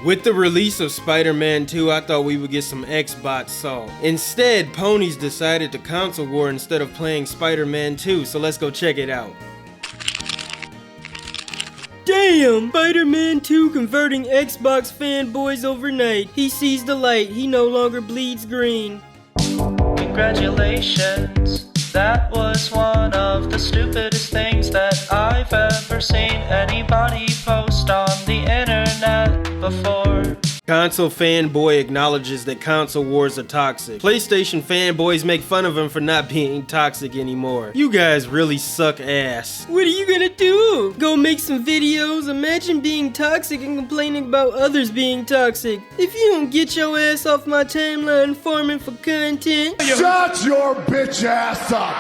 With the release of Spider-Man 2, I thought we would get some Xbox salt. Instead, ponies decided to console war instead of playing Spider-Man 2, so let's go check it out. Damn! Spider-Man 2 converting Xbox fanboys overnight. He sees the light, he no longer bleeds green. Congratulations, that was one of the stupidest things that I've ever seen anybody post on the internet before. Console fanboy acknowledges that console wars are toxic. PlayStation fanboys make fun of him for not being toxic anymore. You guys really suck ass. What are you gonna do? Go make some videos? Imagine being toxic and complaining about others being toxic. If you don't get your ass off my timeline farming for content. Shut your bitch ass up!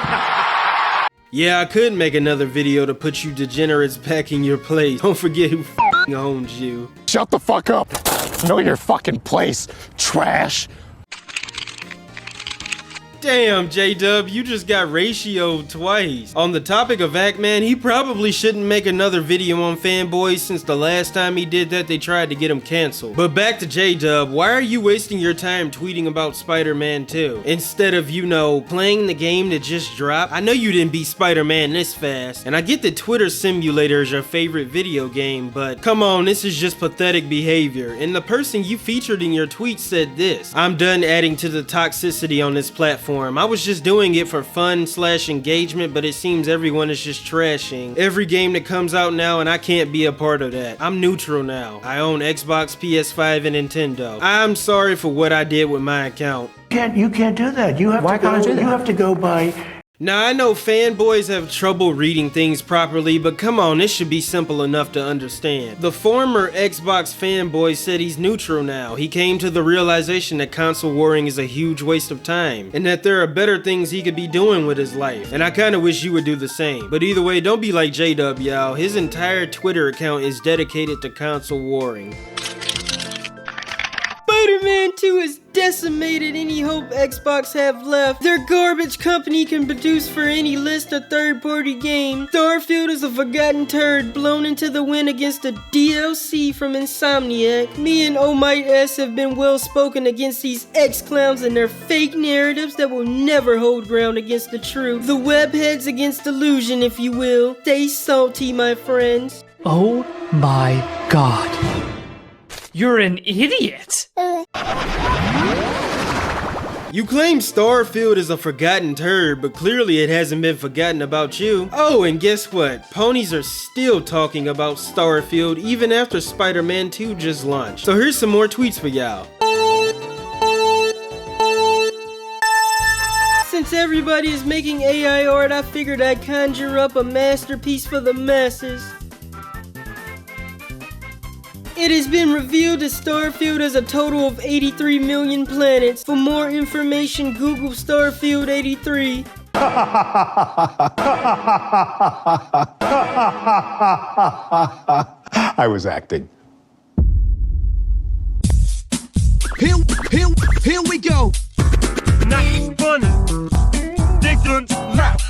Yeah, I could make another video to put you degenerates back in your place. Don't forget who f***ing owns you. Shut the fuck up! Know your fucking place, trash! Damn, J-Dub, you just got ratioed twice. On the topic of Act-Man, he probably shouldn't make another video on fanboys since the last time he did that they tried to get him canceled. But back to J-Dub, why are you wasting your time tweeting about Spider-Man 2? Instead of, you know, playing the game that just dropped? I know you didn't beat Spider-Man this fast, and I get that Twitter Simulator is your favorite video game, but come on, this is just pathetic behavior. And the person you featured in your tweet said this: "I'm done adding to the toxicity on this platform. I was just doing it for fun/engagement, but it seems everyone is just trashing every game that comes out now, and I can't be a part of that. I'm neutral now. I own Xbox, PS5, and Nintendo. I'm sorry for what I did with my account." You can't do that. You have Why to go. can't I do that? You have to go by. Now, I know fanboys have trouble reading things properly, but come on, this should be simple enough to understand. The former Xbox fanboy said he's neutral now. He came to the realization that console warring is a huge waste of time, and that there are better things he could be doing with his life. And I kinda wish you would do the same. But either way, don't be like J-Dub, y'all. His entire Twitter account is dedicated to console warring. Spider-Man 2 has decimated any hope Xbox have left. Their garbage company can produce for any list a third-party game. Starfield is a forgotten turd blown into the wind against a DLC from Insomniac. Me and Oh Might S have been well spoken against these X-clowns and their fake narratives that will never hold ground against the truth. The webheads against illusion, if you will. Stay salty, my friends. Oh my god. You're an idiot! You claim Starfield is a forgotten turd, but clearly it hasn't been forgotten about you. Oh, and guess what? Ponies are still talking about Starfield even after Spider-Man 2 just launched. So here's some more tweets for y'all. Since everybody is making AI art, I figured I'd conjure up a masterpiece for the masses. It has been revealed that Starfield has a total of 83 million planets. For more information, Google Starfield 83. I was acting. Here we go. Not funny. Different map.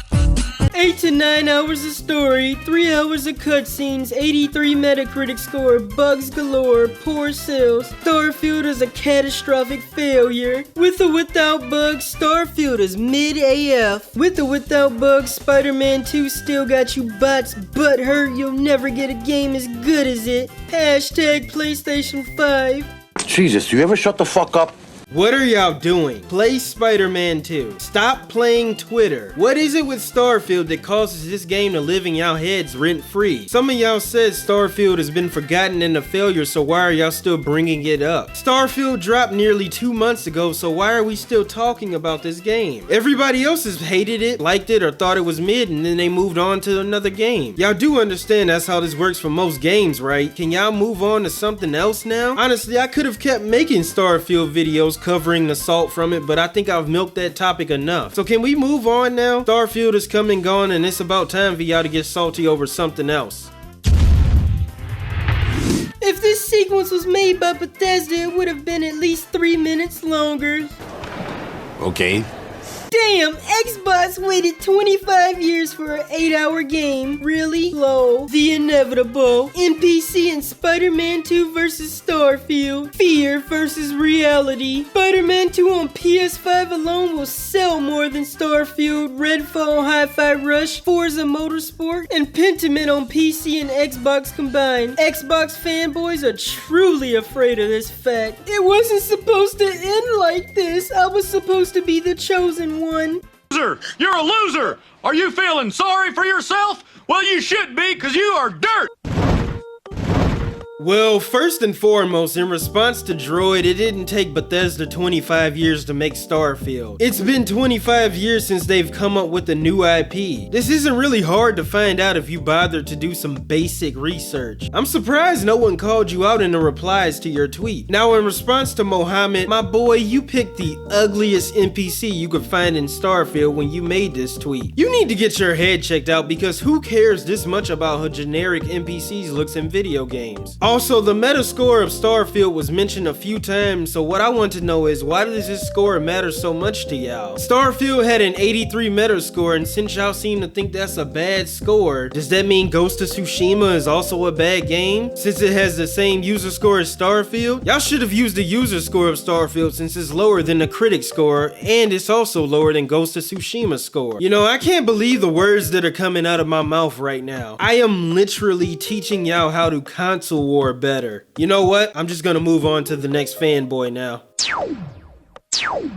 8 to 9 hours of story, 3 hours of cutscenes, 83 Metacritic score, bugs galore, poor sales. Starfield is a catastrophic failure. With or without bugs, Starfield is mid AF. With or without bugs, Spider-Man 2 still got you bots butt hurt. You'll never get a game as good as it. Hashtag PlayStation 5. Jesus, you ever shut the fuck up? What are y'all doing? Play Spider-Man 2. Stop playing Twitter. What is it with Starfield that causes this game to live in y'all heads rent-free? Some of y'all said Starfield has been forgotten and a failure, so why are y'all still bringing it up? Starfield dropped nearly 2 months ago, so why are we still talking about this game? Everybody else has hated it, liked it, or thought it was mid, and then they moved on to another game. Y'all do understand that's how this works for most games, right? Can y'all move on to something else now? Honestly, I could have kept making Starfield videos covering the salt from it, but I think I've milked that topic enough. So can we move on now? Starfield is come and gone, and it's about time for y'all to get salty over something else. If this sequence was made by Bethesda, it would have been at least 3 minutes longer. Okay. Damn, Xbox waited 25 years for an 8-hour game. Really? Low. The inevitable. NPC in Spider-Man 2 vs. Starfield. Fear versus reality. Spider-Man 2 on PS5 alone will sell more than Starfield, Redfall, Hi-Fi Rush, Forza Motorsport, and Pentiment on PC and Xbox combined. Xbox fanboys are truly afraid of this fact. It wasn't supposed to end like this. I was supposed to be the chosen one. Loser! You're a loser! Are you feeling sorry for yourself? Well, you should be, because you are dirt! Well, first and foremost, in response to Droid, it didn't take Bethesda 25 years to make Starfield. It's been 25 years since they've come up with a new IP. This isn't really hard to find out if you bothered to do some basic research. I'm surprised no one called you out in the replies to your tweet. Now, in response to Mohammed, my boy, you picked the ugliest NPC you could find in Starfield when you made this tweet. You need to get your head checked out, because who cares this much about how generic NPCs looks in video games? Also, the meta score of Starfield was mentioned a few times, so what I want to know is, why does this score matter so much to y'all? Starfield had an 83 meta score, and since y'all seem to think that's a bad score, does that mean Ghost of Tsushima is also a bad game, since it has the same user score as Starfield? Y'all should have used the user score of Starfield, since it's lower than the critic score, and it's also lower than Ghost of Tsushima's score. You know, I can't believe the words that are coming out of my mouth right now. I am literally teaching y'all how to console war better. You know what? I'm just gonna move on to the next fanboy now.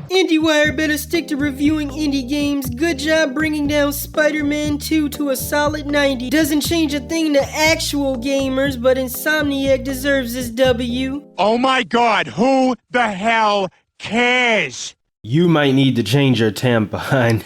IndieWire better stick to reviewing indie games. Good job bringing down Spider-Man 2 to a solid 90. Doesn't change a thing to actual gamers, but Insomniac deserves this W. Oh my god, who the hell cares? You might need to change your tampon.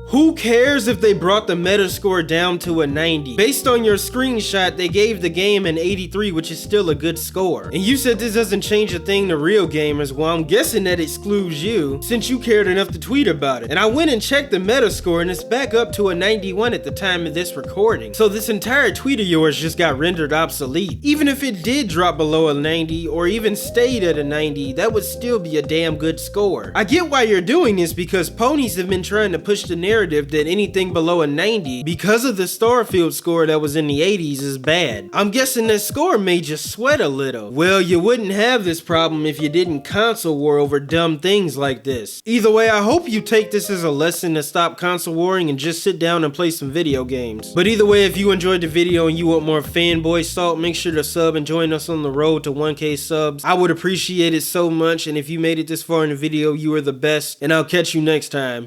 Who cares if they brought the Metascore down to a 90? Based on your screenshot, they gave the game an 83, which is still a good score. And you said this doesn't change a thing to real gamers. Well, I'm guessing that excludes you, since you cared enough to tweet about it. And I went and checked the Metascore, and it's back up to a 91 at the time of this recording. So this entire tweet of yours just got rendered obsolete. Even if it did drop below a 90, or even stayed at a 90, that would still be a damn good score. I get why you're doing this, because ponies have been trying to push the narrative that anything below a 90 because of the Starfield score that was in the 80s is bad. I'm guessing that score made you sweat a little. Well, you wouldn't have this problem if you didn't console war over dumb things like this. Either way, I hope you take this as a lesson to stop console warring and just sit down and play some video games. But either way, if you enjoyed the video and you want more fanboy salt, make sure to sub and join us on the road to 1K subs. I would appreciate it so much, and if you made it this far in the video, you are the best, and I'll catch you next time.